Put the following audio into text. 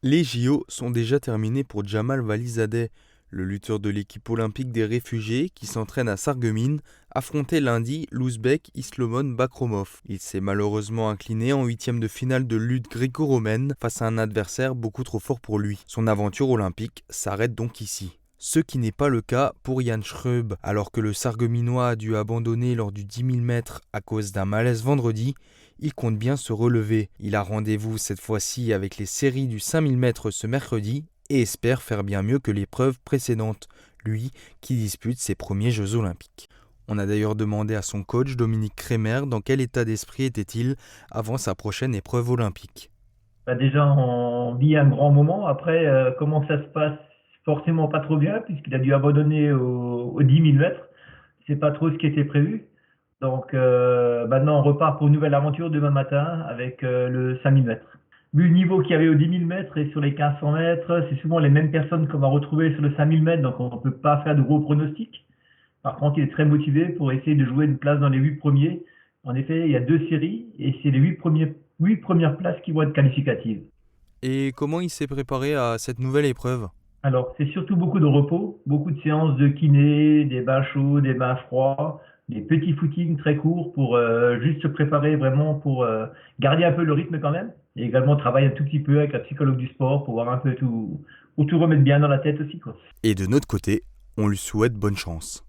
Les JO sont déjà terminés pour Jamal Valizadeh, le lutteur de l'équipe olympique des réfugiés qui s'entraîne à Sarreguemines, affrontait lundi l'Ouzbek Islomon Bakromov. Il s'est malheureusement incliné en huitième de finale de lutte gréco-romaine face à un adversaire beaucoup trop fort pour lui. Son aventure olympique s'arrête donc ici. Ce qui n'est pas le cas pour Jan Schreub. Alors que le Sarregueminois a dû abandonner lors du 10 000 mètres à cause d'un malaise vendredi, il compte bien se relever. Il a rendez-vous cette fois-ci avec les séries du 5000 mètres ce mercredi et espère faire bien mieux que l'épreuve précédente, lui qui dispute ses premiers Jeux olympiques. On a d'ailleurs demandé à son coach Dominique Crémer dans quel état d'esprit était-il avant sa prochaine épreuve olympique. Bah déjà, on vit un grand moment. Après, comment ça se passe? Forcément pas trop bien, puisqu'il a dû abandonner au 10 000 mètres. C'est pas trop ce qui était prévu. Donc maintenant, on repart pour une nouvelle aventure demain matin avec le 5 000 mètres. Vu le niveau qu'il y avait au 10 000 mètres et sur les 1500 mètres, c'est souvent les mêmes personnes qu'on va retrouver sur le 5 000 mètres, donc on ne peut pas faire de gros pronostics. Par contre, il est très motivé pour essayer de jouer une place dans les 8 premiers. En effet, il y a deux séries et c'est les 8 premières places qui vont être qualificatives. Et comment il s'est préparé à cette nouvelle épreuve? Alors, c'est surtout beaucoup de repos, beaucoup de séances de kiné, des bains chauds, des bains froids, des petits footings très courts pour juste se préparer vraiment pour garder un peu le rythme quand même. Et également travailler un tout petit peu avec la psychologue du sport pour voir un peu tout, pour tout remettre bien dans la tête aussi, quoi. Et de notre côté, on lui souhaite bonne chance.